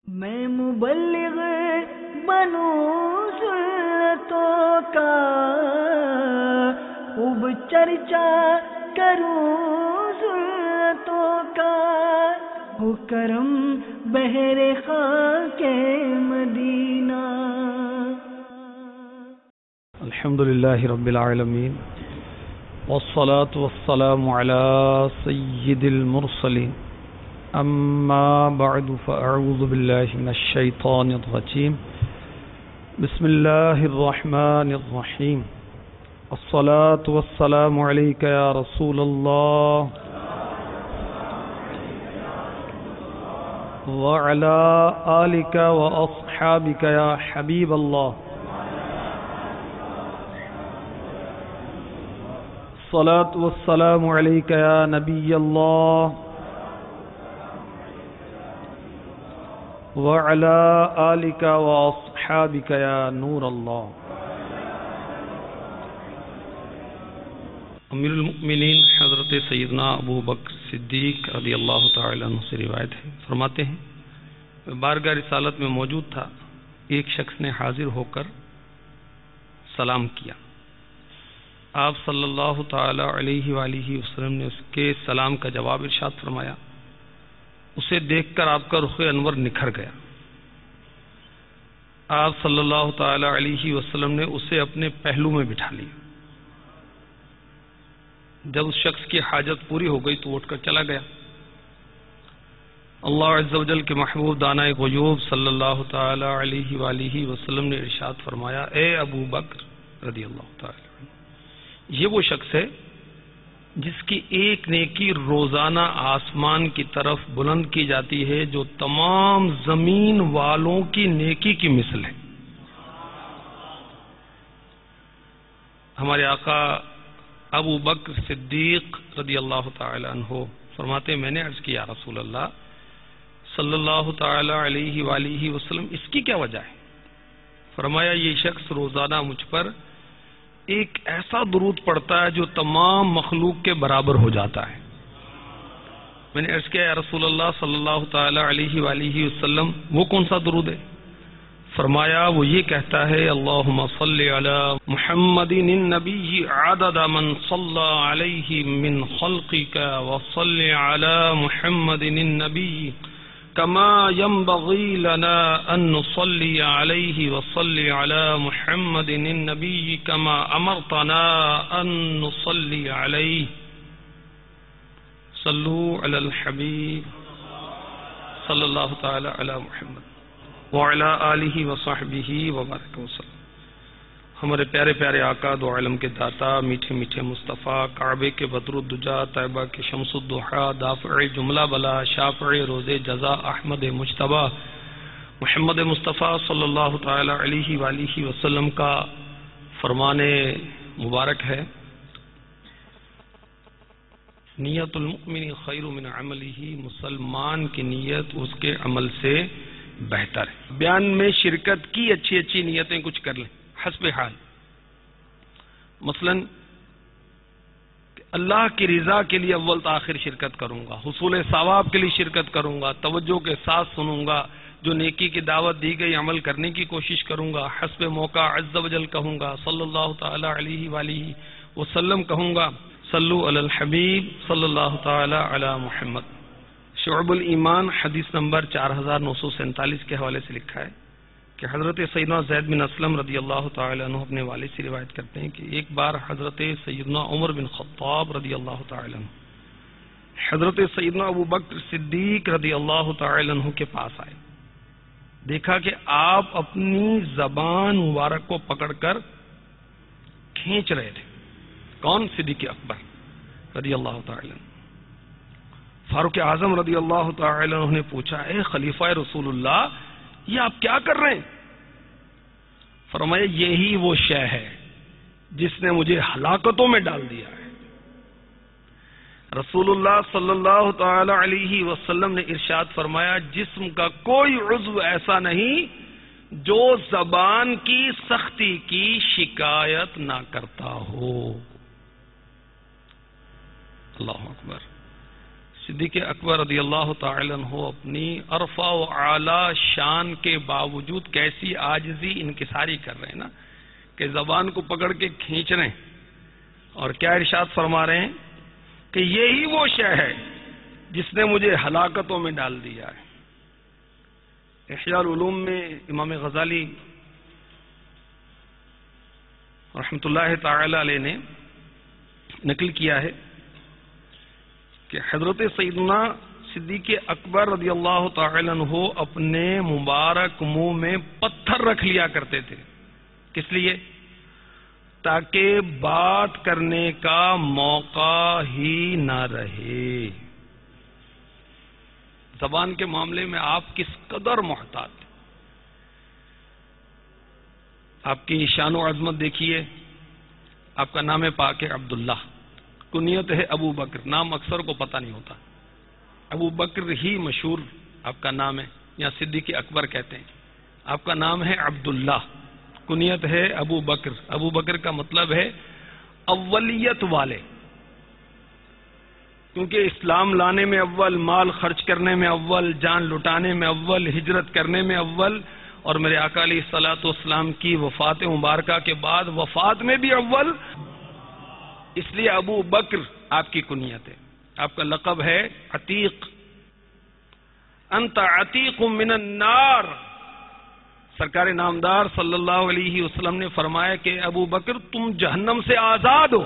میں مبلغ بنوں سنتوں کا، خوب چرچا کروں سنتوں کا، ہو کرم بہر خاک مدینہ۔ الحمدللہ رب العالمین، والصلاة والسلام على سید المرسلین، اما بعد فاعوذ باللہ من الشیطان الرجیم، بسم اللہ الرحمن الرحیم، الصلاة والسلام علیک یا رسول اللہ وعلى آلک واصحابک یا حبیب اللہ، الصلاة والسلام علیک یا نبی اللہ وعلى آلک واصحابک یا نور اللہ۔ امیر المؤمنین حضرت سیدنا ابو بکر صدیق رضی اللہ تعالی عنہ سے روایت ہے، فرماتے ہیں میں بارگاہ رسالت میں موجود تھا، ایک شخص نے حاضر ہو کر سلام کیا، آپ صلی اللہ تعالی علیہ وآلہ وسلم نے اس کے سلام کا جواب ارشاد فرمایا، اسے دیکھ کر آپ کا رخ انور نکھر گیا، آپ صلی اللہ تعالی علیہ وسلم نے اسے اپنے پہلو میں بٹھا لیا، جب اس شخص کی حاجت پوری ہو گئی تو اٹھ کر چلا گیا۔ اللہ عز و جل کے محبوب دانائے غیوب صلی اللہ تعالی علیہ وآلہ وسلم نے ارشاد فرمایا، اے ابو بکر رضی اللہ تعالی عنہ، یہ وہ شخص ہے جس کی ایک نیکی روزانہ آسمان کی طرف بلند کی جاتی ہے جو تمام زمین والوں کی نیکی کی مثل ہے۔ ہمارے آقا ابو بکر صدیق رضی اللہ تعالی عنہ فرماتے، میں نے عرض کیا رسول اللہ صلی اللہ تعالی علیہ وآلہ وسلم، اس کی کیا وجہ ہے؟ فرمایا، یہ شخص روزانہ مجھ پر ایک ایسا درود پڑھتا ہے جو تمام مخلوق کے برابر ہو جاتا ہے۔ میں نے عرض کیا یا رسول اللہ صلی اللہ تعالی علیہ وآلہ وسلم، وہ کون سا درود ہے؟ فرمایا، وہ یہ کہتا ہے، اللہم صلی علی محمد النبی عدد من صلی علیہ من خلقک وصلی علی محمد النبی كما ينبغي لنا أن نصلي عليه وصلي على محمد النبي كما أمرتنا أن نصلي عليه صلوا على الحبيب صلى الله تعالى على محمد وعلى آله وصحبه وبارك وسلم۔ ہمارے پیارے پیارے آقا، دو عالم کے داتا، میٹھے میٹھے مصطفیٰ، کعبے کے بدر الدجا، طیبہ کے شمس الضحیٰ، دافع جملہ بلا، شافع روز جزا، احمد مجتبی محمد مصطفیٰ صلی اللہ تعالی علیہ وآلہ وسلم کا فرمان مبارک ہے، نیت المؤمن خیر من عملہ، مسلمان کی نیت اس کے عمل سے بہتر ہے۔ بیان میں شرکت کی اچھی اچھی نیتیں کچھ کر لیں حسب حال، مثلا اللہ کی رضا کے لیے اول تاخیر شرکت کروں گا، حصول ثواب کے لیے شرکت کروں گا، توجہ کے ساتھ سنوں گا، جو نیکی کی دعوت دی گئی عمل کرنے کی کوشش کروں گا، حسب موقع عز و جل کہوں گا، صلی اللہ تعالی علیہ وآلہ وسلم کہوں گا، صلو علی الحبیب صلی اللہ تعالی علی محمد۔ شعب الایمان حدیث نمبر 4947 کے حوالے سے لکھا ہے کہ حضرت سیدنا زید بن اسلم رضی اللہ تعالی عنہ اپنے والد سے روایت کرتے ہیں کہ ایک بار حضرت سیدنا عمر بن خطاب رضی اللہ تعالی عنہ حضرت سیدنا ابو بکر صدیق رضی اللہ تعالی عنہ کے پاس آئے، دیکھا کہ آپ اپنی زبان مبارک کو پکڑ کر کھینچ رہے تھے۔ کون؟ صدیق اکبر رضی اللہ تعالی عنہ۔ فاروق اعظم رضی اللہ تعالی عنہ نے پوچھا، اے خلیفہ رسول اللہ، یہ آپ کیا کر رہے ہیں؟ فرمایا، یہی وہ شے ہے جس نے مجھے ہلاکتوں میں ڈال دیا ہے۔ رسول اللہ صلی اللہ تعالی علیہ وسلم نے ارشاد فرمایا، جسم کا کوئی عضو ایسا نہیں جو زبان کی سختی کی شکایت نہ کرتا ہو۔ اللہ اکبر۔ صدیق اکبر رضی اللہ تعالی عنہ اپنی عرفہ و اعلی شان کے باوجود کیسی عاجزی انکساری کر رہے ہیں نا، کہ زبان کو پکڑ کے کھینچ رہے ہیں، اور کیا ارشاد فرما رہے ہیں کہ یہی وہ شے ہے جس نے مجھے ہلاکتوں میں ڈال دیا ہے۔ احیاء العلوم میں امام غزالی رحمۃ اللہ تعالی علیہ نے نقل کیا ہے کہ حضرت سیدنا صدیق اکبر رضی اللہ تعالی عنہ اپنے مبارک منہ میں پتھر رکھ لیا کرتے تھے۔ کس لیے؟ تاکہ بات کرنے کا موقع ہی نہ رہے۔ زبان کے معاملے میں آپ کس قدر محتاط ہیں۔ آپ کی شان و عظمت دیکھیے، آپ کا نام پاک ہے عبداللہ، کنیت ہے ابو بکر، نام اکثر کو پتہ نہیں ہوتا، ابو بکر ہی مشہور آپ کا نام ہے، یا صدیق اکبر کہتے ہیں۔ آپ کا نام ہے عبداللہ، کنیت ہے ابو بکر۔ ابو بکر کا مطلب ہے اولیت والے، کیونکہ اسلام لانے میں اول، مال خرچ کرنے میں اول، جان لٹانے میں اول، ہجرت کرنے میں اول، اور میرے آقا علیہ الصلوۃ والسلام کی وفات مبارکہ کے بعد وفات میں بھی اول، اس لیے ابو بکر آپ کی کنیت ہے۔ آپ کا لقب ہے عتیق، انت عتیق من النار۔ سرکار نامدار صلی اللہ علیہ وسلم نے فرمایا کہ ابو بکر تم جہنم سے آزاد ہو،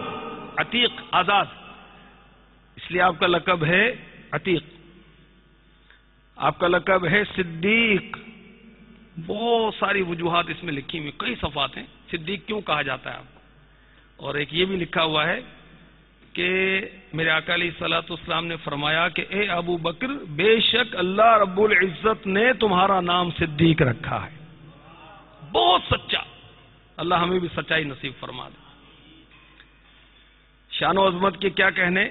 عتیق آزاد، اس لیے آپ کا لقب ہے عتیق۔ آپ کا لقب ہے صدیق، بہت ساری وجوہات اس میں لکھی ہوئی، کئی صفات ہیں صدیق کیوں کہا جاتا ہے آپ کو، اور ایک یہ بھی لکھا ہوا ہے کہ میرے آقا علیہ الصلوۃ والسلام نے فرمایا کہ اے ابو بکر، بے شک اللہ رب العزت نے تمہارا نام صدیق رکھا ہے۔ بہت سچا، اللہ ہمیں بھی سچائی نصیب فرما دے۔ شان و عظمت کے کیا کہنے،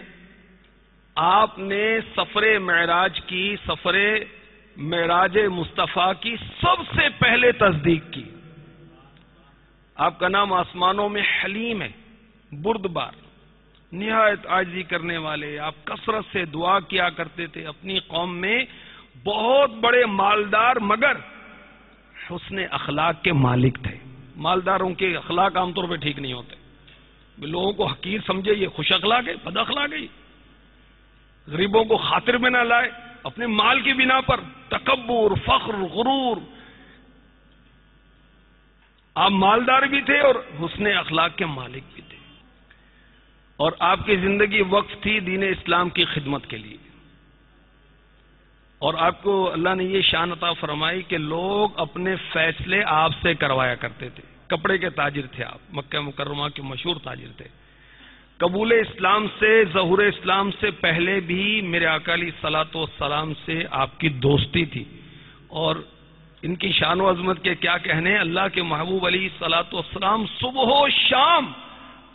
آپ نے سفر معراج کی، سفر معراج مصطفیٰ کی سب سے پہلے تصدیق کی۔ آپ کا نام آسمانوں میں حلیم ہے، بردبار، نہایت عاجزی کرنے والے۔ آپ کثرت سے دعا کیا کرتے تھے، اپنی قوم میں بہت بڑے مالدار مگر حسن اخلاق کے مالک تھے۔ مالداروں کے اخلاق عام طور پہ ٹھیک نہیں ہوتے، لوگوں کو حقیر سمجھے یہ خوش اخلاق ہے، بد اخلاق ہے، غریبوں کو خاطر میں نہ لائے، اپنے مال کی بنا پر تکبر، فخر، غرور۔ آپ مالدار بھی تھے اور حسن اخلاق کے مالک بھی تھے، اور آپ کی زندگی وقف تھی دین اسلام کی خدمت کے لیے، اور آپ کو اللہ نے یہ شان عطا فرمائی کہ لوگ اپنے فیصلے آپ سے کروایا کرتے تھے۔ کپڑے کے تاجر تھے آپ، مکہ مکرمہ کے مشہور تاجر تھے۔ قبول اسلام سے، ظہور اسلام سے پہلے بھی میرے آقا علیہ الصلوۃ والسلام سے آپ کی دوستی تھی، اور ان کی شان و عظمت کے کیا کہنے۔ اللہ کے محبوب علیہ الصلوۃ والسلام صبح و شام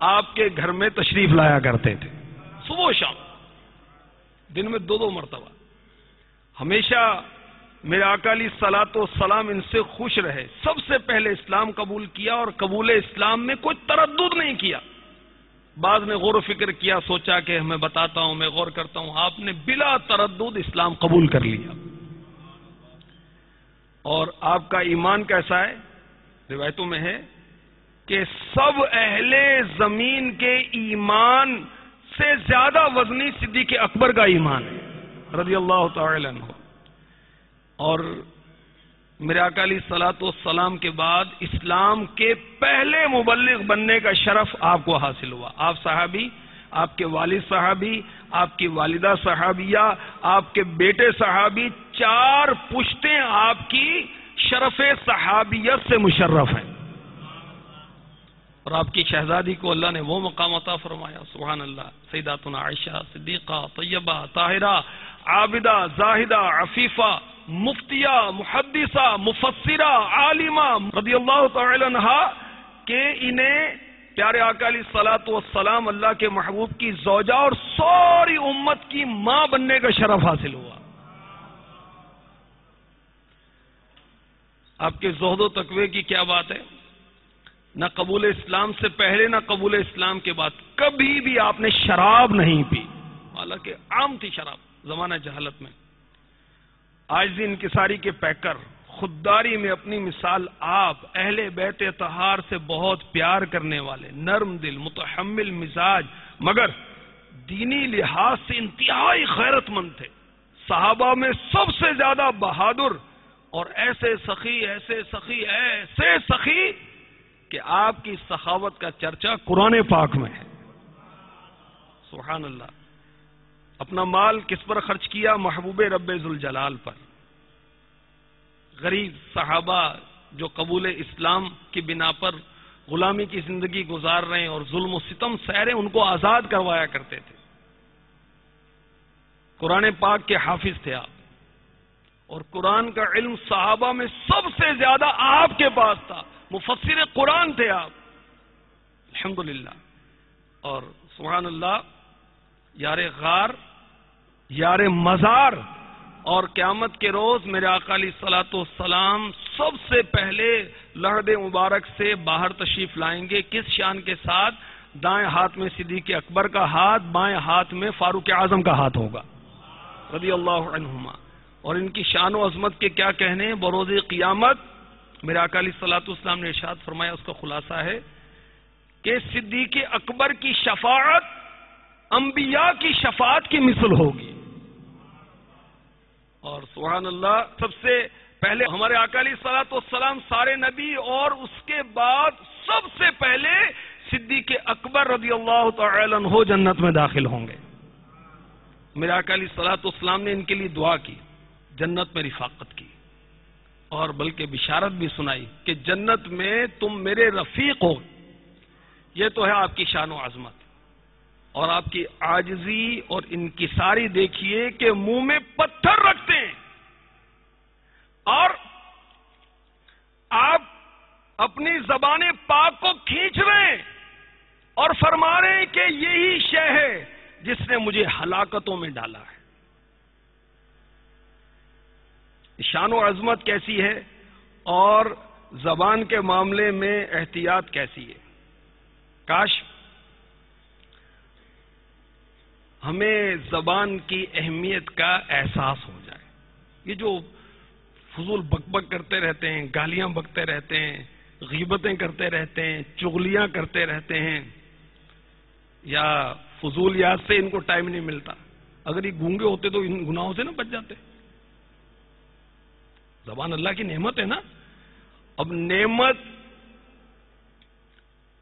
آپ کے گھر میں تشریف لایا کرتے تھے، صبح و شام، دن میں 2 مرتبہ۔ ہمیشہ میرے آقا علیہ الصلوۃ والسلام ان سے خوش رہے، سب سے پہلے اسلام قبول کیا، اور قبول اسلام میں کوئی تردد نہیں کیا۔ بعض نے غور و فکر کیا، سوچا کہ میں بتاتا ہوں، میں غور کرتا ہوں، آپ نے بلا تردد اسلام قبول کر لیا۔ اور آپ کا ایمان کیسا ہے؟ روایتوں میں ہے کہ سب اہل زمین کے ایمان سے زیادہ وزنی صدیق اکبر کا ایمان ہے رضی اللہ تعالی عنہ۔ اور میرے آقا علیہ الصلوۃ والسلام کے بعد اسلام کے پہلے مبلغ بننے کا شرف آپ کو حاصل ہوا۔ آپ صحابی، آپ کے والد صحابی، آپ کی والدہ صحابیہ، آپ کے بیٹے صحابی، 4 پشتیں آپ کی شرف صحابیت سے مشرف ہیں، اور آپ کی شہزادی کو اللہ نے وہ مقام عطا فرمایا، سبحان اللہ۔ سیداتنا عائشہ صدیقہ طیبہ طاہرہ عابدہ زاہدہ عفیفہ مفتیہ محدثہ مفسرہ عالمہ رضی اللہ تعالی عنہ، کہ انہیں پیارے آقا علیہ الصلوۃ والسلام اللہ کے محبوب کی زوجہ اور ساری امت کی ماں بننے کا شرف حاصل ہوا۔ آپ کے زہد و تقوی کی کیا بات ہے، نہ قبول اسلام سے پہلے نہ قبول اسلام کے بعد کبھی بھی آپ نے شراب نہیں پی، حالانکہ عام تھی شراب، زمانہ جہالت میں، عاجزی انکساری کے پیکر، خودداری میں اپنی مثال آپ، اہل بیت اطہار سے بہت پیار کرنے والے، نرم دل، متحمل مزاج، مگر دینی لحاظ سے انتہائی غیرت مند تھے، صحابہ میں سب سے زیادہ بہادر، اور ایسے سخی کہ آپ کی سخاوت کا چرچا قرآن پاک میں ہے۔ سبحان اللہ۔ اپنا مال کس پر خرچ کیا؟ محبوب رب ذوالجلال پر۔ غریب صحابہ جو قبول اسلام کی بنا پر غلامی کی زندگی گزار رہے ہیں اور ظلم و ستم سہ رہے ہیں، ان کو آزاد کروایا کرتے تھے۔ قرآن پاک کے حافظ تھے آپ، اور قرآن کا علم صحابہ میں سب سے زیادہ آپ کے پاس تھا، مفسر قرآن تھے آپ، الحمدللہ۔ اور سبحان اللہ، یار غار، یار مزار، اور قیامت کے روز میرے آقا علیہ الصلوۃ والسلام سب سے پہلے لحد مبارک سے باہر تشریف لائیں گے، کس شان کے ساتھ؟ دائیں ہاتھ میں صدیق اکبر کا ہاتھ، بائیں ہاتھ میں فاروق اعظم کا ہاتھ ہوگا رضی اللہ عنہما۔ اور ان کی شان و عظمت کے کیا کہنے ہیں؟ بروز قیامت میرے آقا علیہ الصلوۃ والسلام نے ارشاد فرمایا، اس کا خلاصہ ہے کہ صدیق اکبر کی شفاعت انبیاء کی شفاعت کی مثل ہوگی۔ اور سبحان اللہ، سب سے پہلے ہمارے آقا علیہ الصلوۃ والسلام سارے نبی، اور اس کے بعد سب سے پہلے صدیق اکبر رضی اللہ تعالی عنہ جنت میں داخل ہوں گے۔ میرے آقا علیہ الصلوۃ والسلام نے ان کے لیے دعا کی، جنت میں رفاقت کی، اور بلکہ بشارت بھی سنائی کہ جنت میں تم میرے رفیق ہو۔ یہ تو ہے آپ کی شان و عظمت، اور آپ کی عاجزی اور انکساری دیکھیے کہ منہ میں پتھر رکھتے ہیں، اور آپ اپنی زبان پاک کو کھینچ رہے ہیں اور فرما رہے ہیں کہ یہی شے ہے جس نے مجھے ہلاکتوں میں ڈالا ہے۔ شان و عظمت کیسی ہے، اور زبان کے معاملے میں احتیاط کیسی ہے۔ کاش ہمیں زبان کی اہمیت کا احساس ہو جائے۔ یہ جو فضول بک بک کرتے رہتے ہیں، گالیاں بکتے رہتے ہیں، غیبتیں کرتے رہتے ہیں، چغلیاں کرتے رہتے ہیں، یا فضولیات سے ان کو ٹائم نہیں ملتا۔ اگر یہ گونگے ہوتے تو ان گناہوں سے نہ بچ جاتے۔ زبان اللہ کی نعمت ہے نا۔ اب نعمت،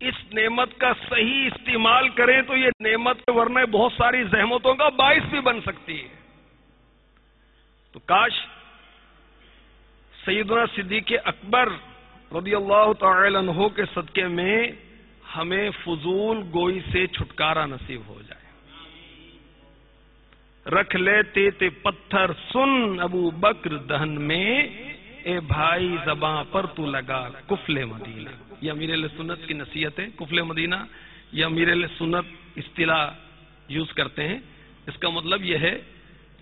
اس نعمت کا صحیح استعمال کریں تو یہ نعمت ورنہ بہت ساری زحمتوں کا باعث بھی بن سکتی ہے۔ تو کاش سیدنا صدیق اکبر رضی اللہ تعالی عنہ کے صدقے میں ہمیں فضول گوئی سے چھٹکارا نصیب ہو جائے۔ رکھ لیتے تھے پتھر سن ابو بکر دہن میں، اے بھائی زباں پر تو لگا کفل مدینہ۔ یہ امیر اہل سنت کی نصیحت ہے۔ کفل مدینہ یہ امیر اہل سنت اصطلاح یوز کرتے ہیں۔ اس کا مطلب یہ ہے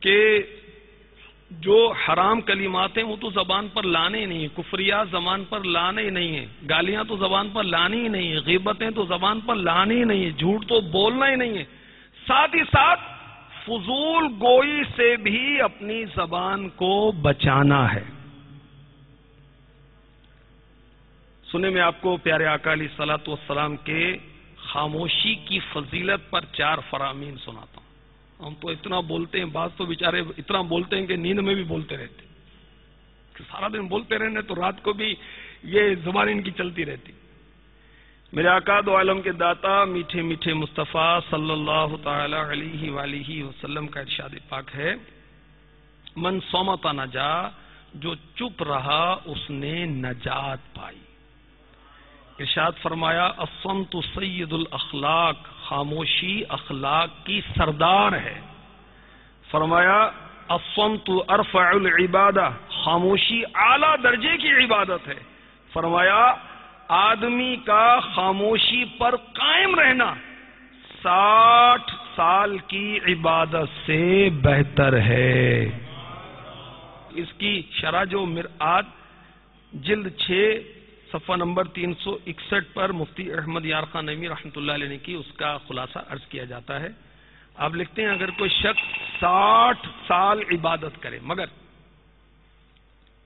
کہ جو حرام کلمات ہیں وہ تو زبان پر لانے ہی نہیں ہیں، کفریات زبان پر لانے ہی نہیں ہیں، گالیاں تو زبان پر لانی ہی نہیں ہیں، غیبتیں تو زبان پر لانی ہی نہیں ہیں، جھوٹ تو بولنا ہی نہیں ہے، ساتھ ہی ساتھ فضول گوئی سے بھی اپنی زبان کو بچانا ہے۔ سنیں میں آپ کو پیارے آقا علیہ الصلوۃ والسلام کے خاموشی کی فضیلت پر 4 فرامین سناتا ہوں۔ ہم تو اتنا بولتے ہیں، بعض تو بیچارے اتنا بولتے ہیں کہ نیند میں بھی بولتے رہتے، کہ سارا دن بولتے رہنے تو رات کو بھی یہ زبان ان کی چلتی رہتی۔ میرے آقا دو عالم کے داتا میٹھے میٹھے مصطفیٰ صلی اللہ تعالی علیہ وآلہ وسلم کا ارشاد پاک ہے، من صمت نجا، جو چپ رہا اس نے نجات پائی۔ ارشاد فرمایا الصمت سید الاخلاق، خاموشی اخلاق کی سردار ہے۔ فرمایا الصمت ارفع العبادہ، خاموشی اعلیٰ درجے کی عبادت ہے۔ فرمایا آدمی کا خاموشی پر قائم رہنا 60 سال کی عبادت سے بہتر ہے۔ اس کی شرح جو مرآت جلد 6 صفحہ نمبر 361 پر مفتی احمد یار خان نعیمی رحمۃ اللہ علیہ نے کی، اس کا خلاصہ عرض کیا جاتا ہے۔ آپ لکھتے ہیں اگر کوئی شخص 60 سال عبادت کرے مگر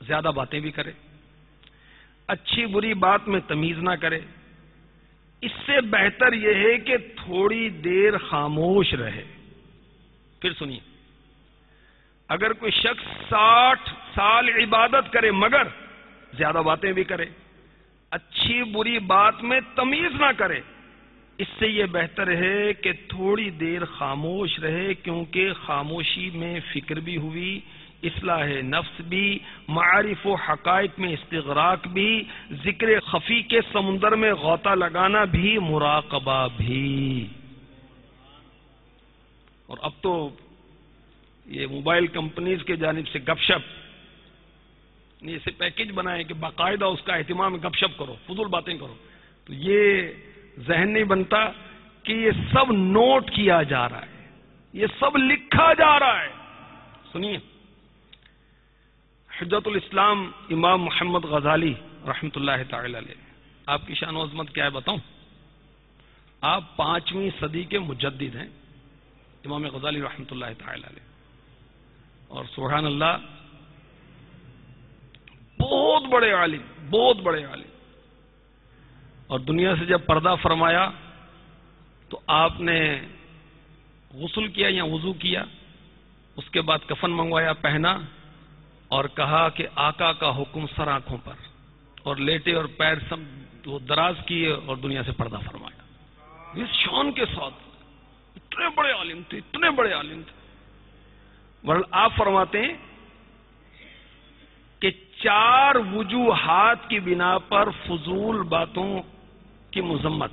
زیادہ باتیں بھی کرے، اچھی بری بات میں تمیز نہ کرے، اس سے بہتر یہ ہے کہ تھوڑی دیر خاموش رہے۔ پھر سنیے، اگر کوئی شخص 60 سال عبادت کرے مگر زیادہ باتیں بھی کرے، اچھی بری بات میں تمیز نہ کرے، اس سے یہ بہتر ہے کہ تھوڑی دیر خاموش رہے، کیونکہ خاموشی میں فکر بھی ہوئی، اصلاح نفس بھی، معارف و حقائق میں استغراق بھی، ذکر خفی کے سمندر میں غوطہ لگانا بھی، مراقبہ بھی۔ اور اب تو یہ موبائل کمپنیز کے جانب سے گپ شپ نے اسے پیکج بنائے کہ باقاعدہ اس کا اہتمام، گپ شپ کرو، فضول باتیں کرو، تو یہ ذہن نہیں بنتا کہ یہ سب نوٹ کیا جا رہا ہے، یہ سب لکھا جا رہا ہے۔ سنیے، حجت الاسلام امام محمد غزالی رحمۃ اللہ تعالی علیہ، آپ کی شان و عظمت کیا ہے بتاؤں؟ آپ 5ویں صدی کے مجدد ہیں امام غزالی رحمۃ اللہ تعالی علیہ، اور سبحان اللہ بہت بڑے عالم، بہت بڑے عالم۔ اور دنیا سے جب پردہ فرمایا تو آپ نے غسل کیا یا وضو کیا، اس کے بعد کفن منگوایا، پہنا، اور کہا کہ آقا کا حکم سر آنکھوں پر، اور لیٹے اور پیر سب وہ دراز کیے اور دنیا سے پردہ فرمایا۔ اس شان کے ساتھ اتنے بڑے عالم تھے، اتنے بڑے عالم تھے۔ بہرحال آپ فرماتے ہیں کہ 4 وجوہات کی بنا پر فضول باتوں کی مذمت،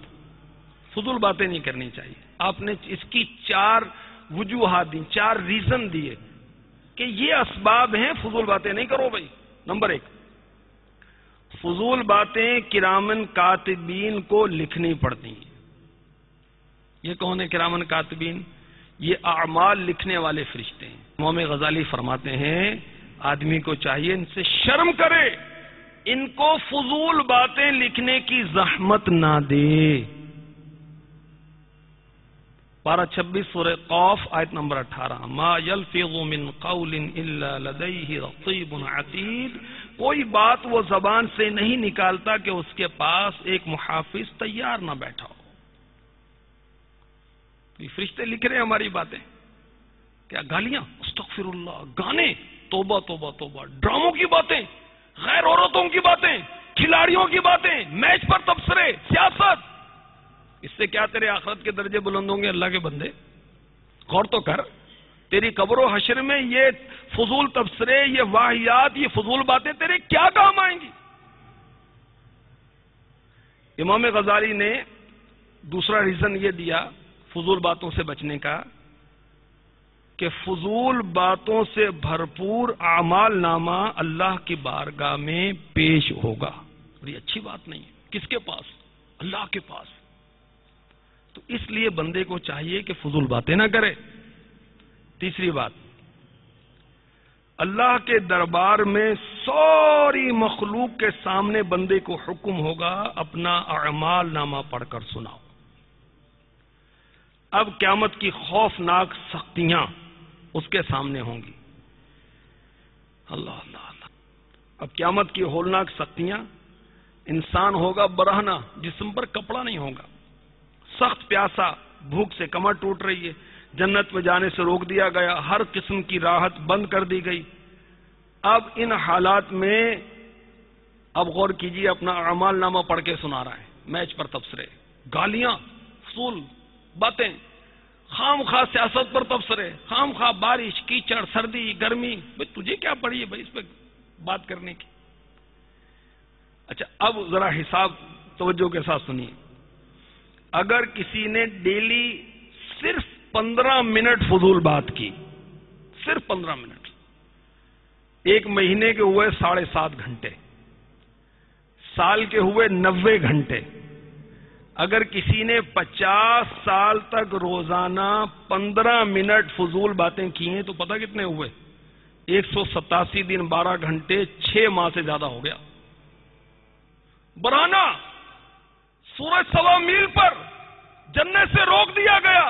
فضول باتیں نہیں کرنی چاہیے۔ آپ نے اس کی 4 وجوہات دی، 4 ریزن دیے کہ یہ اسباب ہیں، فضول باتیں نہیں کرو بھائی۔ نمبر 1، فضول باتیں کرامن کاتبین کو لکھنی پڑتی ہیں۔ یہ کون ہے کرامن کاتبین؟ یہ اعمال لکھنے والے فرشتے ہیں۔ امام غزالی فرماتے ہیں آدمی کو چاہیے ان سے شرم کرے، ان کو فضول باتیں لکھنے کی زحمت نہ دے۔ پارہ 26 سورہ قاف آیت نمبر 18، ما یلفظ من قول الا لدیہ رقیب عتید، کوئی بات وہ زبان سے نہیں نکالتا کہ اس کے پاس ایک محافظ تیار نہ بیٹھا ہو۔ یہ فرشتے لکھ رہے ہیں ہماری باتیں، کیا گالیاں، استغفر اللہ، گانے، توبہ توبہ توبہ، ڈراموں کی باتیں، غیر عورتوں کی باتیں، کھلاڑیوں کی باتیں، میچ پر تبصرے، سیاست، اس سے کیا تیرے آخرت کے درجے بلند ہوں گے؟ اللہ کے بندے غور تو کر، تیری قبر و حشر میں یہ فضول تبصرے، یہ واہیات، یہ فضول باتیں تیرے کیا کام آئیں گی؟ امام غزالی نے دوسرا ریزن یہ دیا فضول باتوں سے بچنے کا کہ فضول باتوں سے بھرپور اعمال نامہ اللہ کی بارگاہ میں پیش ہوگا، اور یہ اچھی بات نہیں ہے۔ کس کے پاس؟ اللہ کے پاس۔ تو اس لیے بندے کو چاہیے کہ فضول باتیں نہ کرے۔ تیسری بات، اللہ کے دربار میں ساری مخلوق کے سامنے بندے کو حکم ہوگا اپنا اعمال نامہ پڑھ کر سناؤ۔ اب قیامت کی خوفناک سختیاں اس کے سامنے ہوں گی۔ اللہ اللہ اللہ، اب قیامت کی ہولناک سختیاں، انسان ہوگا برہنہ، جسم پر کپڑا نہیں ہوگا، سخت پیاسا، بھوک سے کمر ٹوٹ رہی ہے، جنت میں جانے سے روک دیا گیا، ہر قسم کی راحت بند کر دی گئی۔ اب ان حالات میں اب غور کیجیے، اپنا اعمال نامہ پڑھ کے سنا رہا ہے، میچ پر تبصرے، گالیاں، فضول باتیں، خام خواہ سیاست پر تبصرے، خام خواہ بارش، کیچڑ، سردی، گرمی، بھائی تجھے کیا پڑی ہے بھائی اس پہ بات کرنے کی؟ اچھا اب ذرا حساب توجہ کے ساتھ سنیے، اگر کسی نے ڈیلی صرف 15 منٹ فضول بات کی، صرف 15 منٹ، 1 مہینے کے ہوئے 7.5 گھنٹے، سال کے ہوئے 90 گھنٹے، اگر کسی نے 50 سال تک روزانہ 15 منٹ فضول باتیں کی ہیں تو پتہ کتنے ہوئے؟ 187 دن 12 گھنٹے، 6 ماہ سے زیادہ ہو گیا۔ برہنہ سورج 1.25 میل پر جنت سے روک دیا گیا،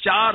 4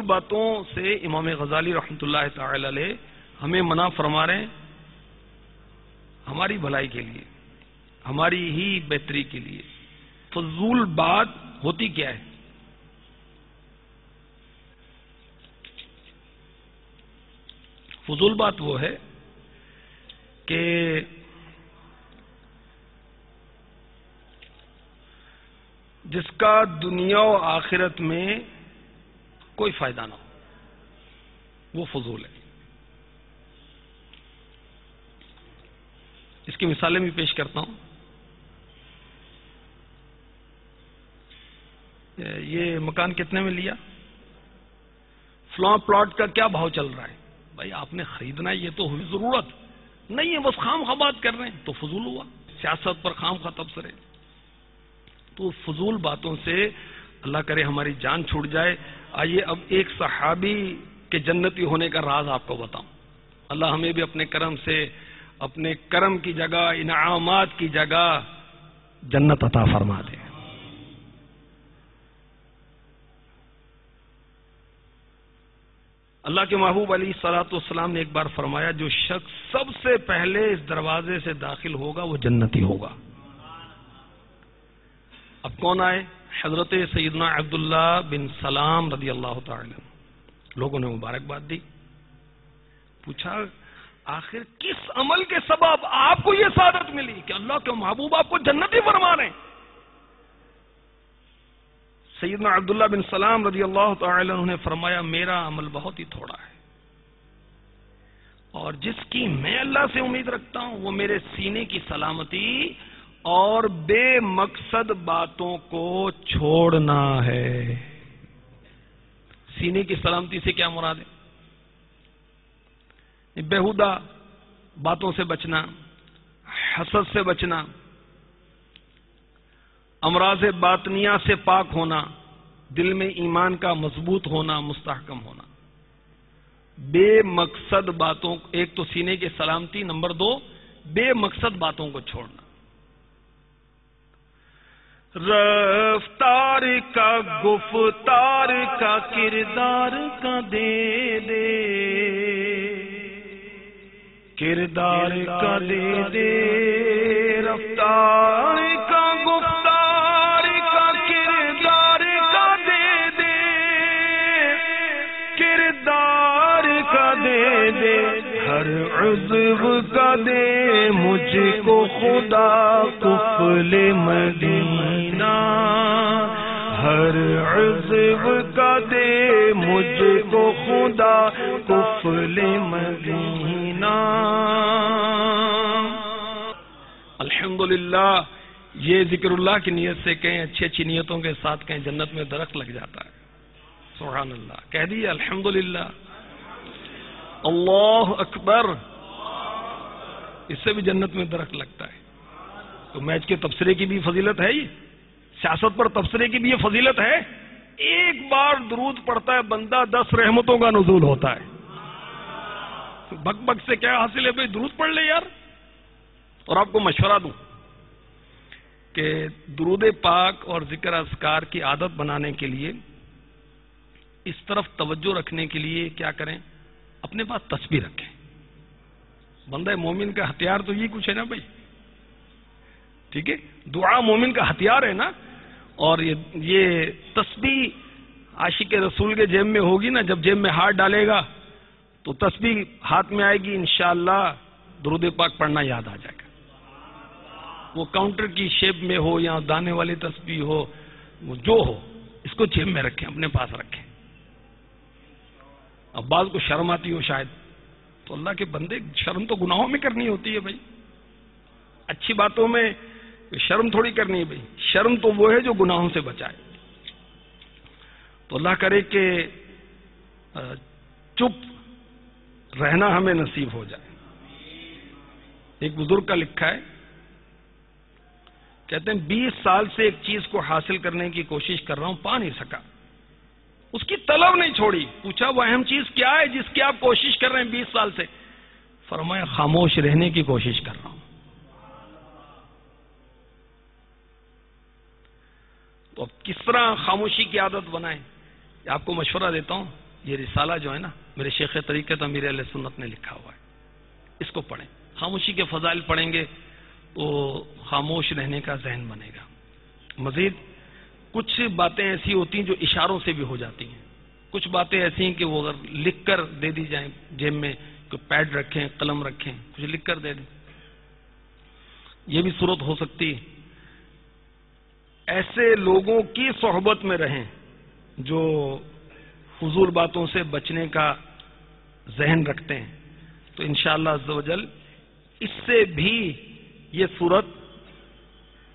فضول باتوں سے امام غزالی رحمۃ اللہ تعالی علیہ ہمیں منع فرما رہے ہیں، ہماری بھلائی کے لیے، ہماری ہی بہتری کے لیے۔ فضول بات ہوتی کیا ہے؟ فضول بات وہ ہے کہ جس کا دنیا و آخرت میں کوئی فائدہ نہ ہو، وہ فضول ہے۔ اس کی مثالیں بھی پیش کرتا ہوں۔ یہ مکان کتنے میں لیا؟ فلاں پلاٹ کا کیا بھاؤ چل رہا ہے؟ بھائی آپ نے خریدنا ہے، یہ تو ہوئی ضرورت نہیں ہے، بس خام خواہ بات کر رہے ہیں تو فضول ہوا، سیاست پر خام خواہ تبصرے۔ تو فضول باتوں سے اللہ کرے ہماری جان چھوٹ جائے۔ آئیے اب ایک صحابی کے جنتی ہونے کا راز آپ کو بتاؤں۔ اللہ ہمیں بھی اپنے کرم سے، اپنے کرم کی جگہ، انعامات کی جگہ جنت عطا فرما دے۔ اللہ کے محبوب علیہ الصلوۃ والسلام نے ایک بار فرمایا، جو شخص سب سے پہلے اس دروازے سے داخل ہوگا وہ جنتی ہوگا۔ اب کون آئے؟ حضرت سیدنا عبداللہ بن سلام رضی اللہ تعالی عنہ۔ لوگوں نے مبارکباد دی، پوچھا آخر کس عمل کے سبب آپ کو یہ سعادت ملی کہ اللہ کے محبوب آپ کو جنتی فرما رہے ہیں؟ سیدنا عبداللہ بن سلام رضی اللہ تعالی عنہ نے فرمایا، میرا عمل بہت ہی تھوڑا ہے، اور جس کی میں اللہ سے امید رکھتا ہوں وہ میرے سینے کی سلامتی اور بے مقصد باتوں کو چھوڑنا ہے۔ سینے کی سلامتی سے کیا مراد ہے؟ بیہودہ باتوں سے بچنا، حسد سے بچنا، امراض باطنیہ سے پاک ہونا، دل میں ایمان کا مضبوط ہونا، مستحکم ہونا۔ بے مقصد باتوں، ایک تو سینے کی سلامتی، نمبر 2 بے مقصد باتوں کو چھوڑنا۔ رفتار کا گفتار کا کردار کا دے دے، کردار کا دے دے، رفتار کا گفتار کا کردار کا دے دے، کردار کا دے دے، ہر عضو کا دے مجھ کو خدا قفل مدینہ، ہر عضو کا دے مجھ کو خدا قفل مدینہ۔ الحمدللہ، یہ ذکر اللہ کی نیت سے کہیں، اچھی اچھی نیتوں کے ساتھ کہیں، جنت میں درخت لگ جاتا ہے۔ سبحان اللہ، کہہ دیے الحمدللہ، اللہ اکبر، اس سے بھی جنت میں درخت لگتا ہے۔ تو میچ کے تبصرے کی بھی فضیلت ہے، یہ سیاست پر تبصرے کی بھی یہ فضیلت ہے۔ ایک بار درود پڑھتا ہے بندہ، 10 رحمتوں کا نزول ہوتا ہے۔ بک بک سے کیا حاصل ہے بھائی؟ درود پڑھ لے یار۔ اور آپ کو مشورہ دوں کہ درود پاک اور ذکر اذکار کی عادت بنانے کے لیے، اس طرف توجہ رکھنے کے لیے کیا کریں؟ اپنے پاس تسبیح رکھیں۔ بندہ مومن کا ہتھیار تو یہ کچھ ہے نا بھائی، ٹھیک ہے؟ دعا مومن کا ہتھیار ہے نا، اور یہ تسبیح عاشق رسول کے جیب میں ہوگی نا، جب جیب میں ہاتھ ڈالے گا تو تسبیح ہاتھ میں آئے گی، انشاءاللہ درود پاک پڑھنا یاد آ جائے گا۔ وہ کاؤنٹر کی شیپ میں ہو یا دانے والی تسبیح ہو، وہ جو ہو، اس کو جیب میں رکھیں، اپنے پاس رکھیں۔ اب بعض کو شرم آتی ہو شاید، تو اللہ کے بندے، شرم تو گناہوں میں کرنی ہوتی ہے بھائی، اچھی باتوں میں شرم تھوڑی کرنی ہے بھائی، شرم تو وہ ہے جو گناہوں سے بچائے۔ تو اللہ کرے کہ چپ رہنا ہمیں نصیب ہو جائے۔ ایک بزرگ کا لکھا ہے، کہتے ہیں 20 سال سے ایک چیز کو حاصل کرنے کی کوشش کر رہا ہوں، پا نہیں سکا، اس کی طلب نہیں چھوڑی۔ پوچھا وہ اہم چیز کیا ہے جس کی آپ کوشش کر رہے ہیں 20 سال سے؟ فرمایا خاموش رہنے کی کوشش کر رہا ہوں۔ تو اب کس طرح خاموشی کی عادت بنائیں؟ آپ کو مشورہ دیتا ہوں، یہ رسالہ جو ہے نا میرے شیخ طریقت امیر اہل سنت نے لکھا ہوا ہے، اس کو پڑھیں. خاموشی کے فضائل پڑھیں گے تو خاموش رہنے کا ذہن بنے گا. مزید کچھ باتیں ایسی ہوتی ہیں جو اشاروں سے بھی ہو جاتی ہیں، کچھ باتیں ایسی ہیں کہ وہ اگر لکھ کر دے دی جائیں، جیب میں کوئی پیڈ رکھیں، قلم رکھیں، کچھ لکھ کر دے دیں، یہ بھی صورت ہو سکتی ہے. ایسے لوگوں کی صحبت میں رہیں جو فضول باتوں سے بچنے کا ذہن رکھتے ہیں، تو انشاءاللہ عز و جل اس سے بھی یہ صورت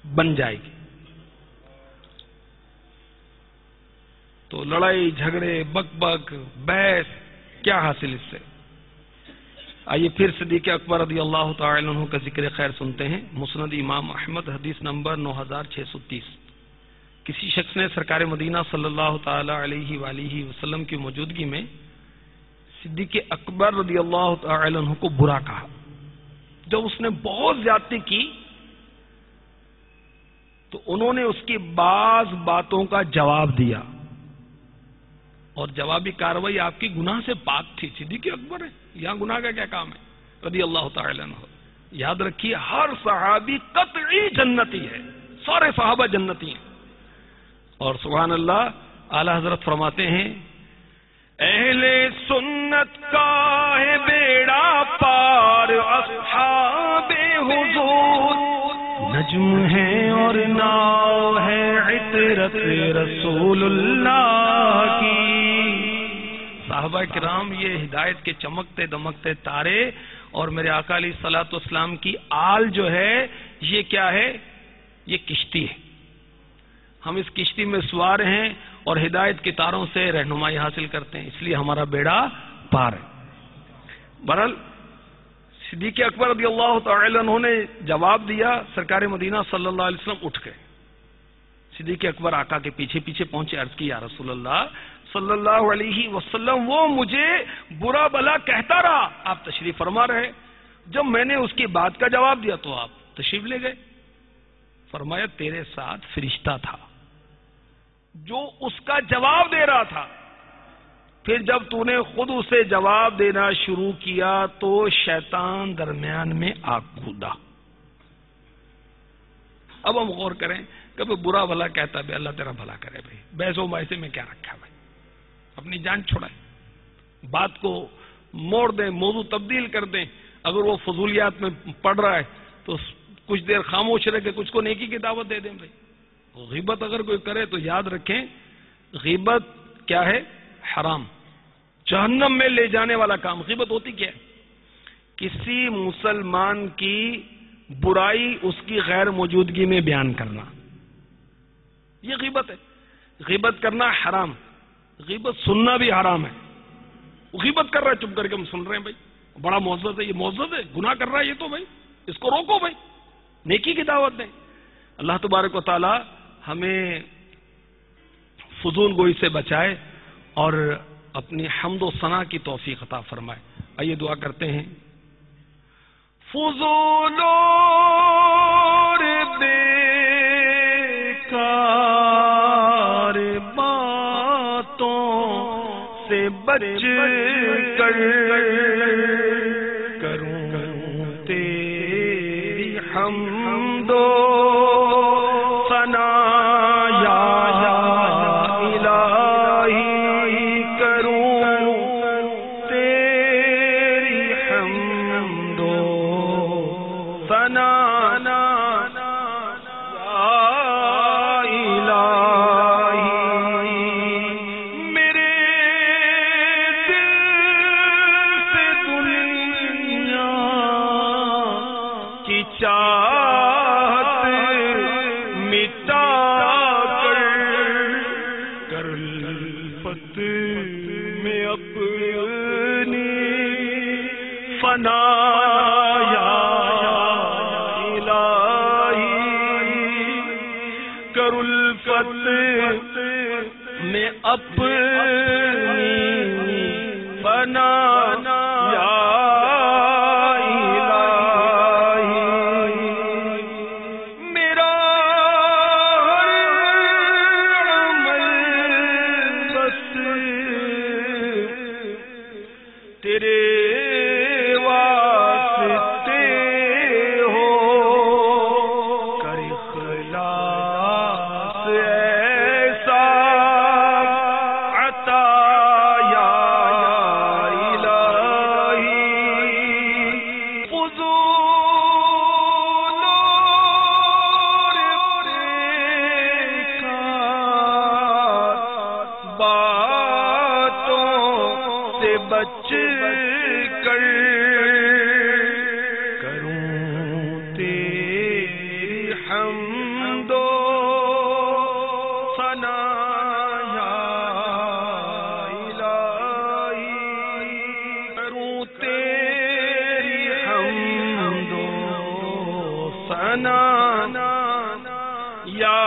بن جائے گی. تو لڑائی جھگڑے بک بک بحث کیا حاصل اس سے؟ آئیے پھر صدیق اکبر رضی اللہ تعالی عنہ کا ذکر خیر سنتے ہیں. مسند امام احمد حدیث نمبر 9630. کسی شخص نے سرکار مدینہ صلی اللہ تعالی علیہ وآلہ وسلم کی موجودگی میں صدیق اکبر رضی اللہ تعالی عنہ کو برا کہا. جب اس نے بہت زیادتی کی تو انہوں نے اس کی بعض باتوں کا جواب دیا، اور جوابی کاروائی آپ کی گناہ سے پاک تھی. صدیق اکبر ہے، یہاں گناہ کا کیا کام ہے رضی اللہ تعالی عنہ. یاد رکھیے ہر صحابی قطعی جنتی ہے، سارے صحابہ جنتی ہیں. اور سبحان اللہ اعلی حضرت فرماتے ہیں اہل سنت کا ہے بیڑا پار، اصحاب حضور نجم ہے اور ناؤ ہے عطرت رسول اللہ کی. صحابہ کرام یہ ہدایت کے چمکتے دمکتے تارے اور میرے آقا علیہ الصلوۃ والسلام کی آل جو ہے یہ کیا ہے؟ یہ کشتی ہے. ہم اس کشتی میں سوار ہیں اور ہدایت کے تاروں سے رہنمائی حاصل کرتے ہیں، اس لیے ہمارا بیڑا پار ہے. بہرحال صدیق اکبر رضی اللہ تعالی عنہ نے جواب دیا. سرکار مدینہ صلی اللہ علیہ وسلم اٹھ گئے. صدیق اکبر آقا کے پیچھے پیچھے پہنچے، عرض کی یا رسول اللہ صلی اللہ علیہ وسلم وہ مجھے برا بلا کہتا رہا، آپ تشریف فرما رہے. جب میں نے اس کی بات کا جواب دیا تو آپ تشریف لے گئے. فرمایا تیرے ساتھ فرشتہ تھا جو اس کا جواب دے رہا تھا، پھر جب تو نے خود اسے جواب دینا شروع کیا تو شیطان درمیان میں آ کودا. اب ہم غور کریں کبھی برا بھلا کہتا ہے اللہ تیرا بھلا کرے بھائی، بحث و مباحثے میں کیا رکھا بھائی، اپنی جان چھڑائیں، بات کو موڑ دیں، موضوع تبدیل کر دیں. اگر وہ فضولیات میں پڑ رہا ہے تو کچھ دیر خاموش رہ کے کچھ کو نیکی کی دعوت دے دیں بھائی. غیبت اگر کوئی کرے تو یاد رکھیں غیبت کیا ہے؟ حرام، جہنم میں لے جانے والا کام. غیبت ہوتی کیا ہے؟ کسی مسلمان کی برائی اس کی غیر موجودگی میں بیان کرنا، یہ غیبت ہے. غیبت کرنا حرام، غیبت سننا بھی حرام ہے. غیبت کر رہا ہے چپ کر کے ہم سن رہے ہیں بھائی، بڑا معزز ہے، یہ معزز ہے، گناہ کر رہا ہے یہ تو بھائی اس کو روکو بھائی، نیکی کی دعوت دیں. اللہ تبارک و تعالی ہمیں فضول گوئی سے بچائے اور اپنی حمد و ثنا کی توفیق عطا فرمائے. آئیے دعا کرتے ہیں. فضول اور بیکار باتوں سے بچ کر کروں تیری حمد و ثنا یا الہی، کروں تیری حمد و ثنا یا الہی. میرے دل سے دنیا کی چاہت مٹا کر کر الفت میں اپنی فنا یا الہی، کر الفت میں اپنی فنا یا ثنا یا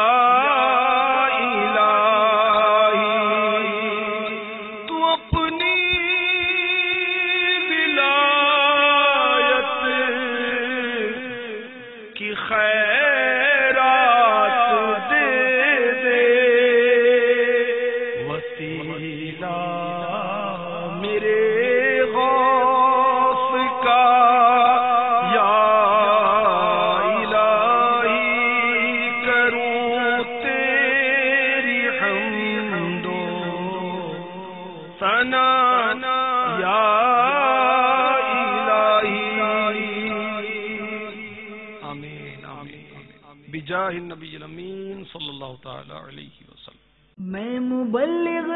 بجاہ النبی الامین صلی اللہ تعالی علیہ وسلم۔ میں مبلغ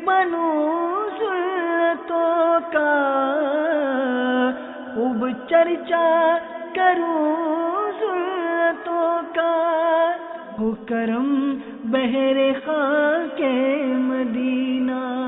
بنوں سنتوں کا، خوب چرچا کروں سنتوں کا، ہو کرم بہر خاک مدینہ۔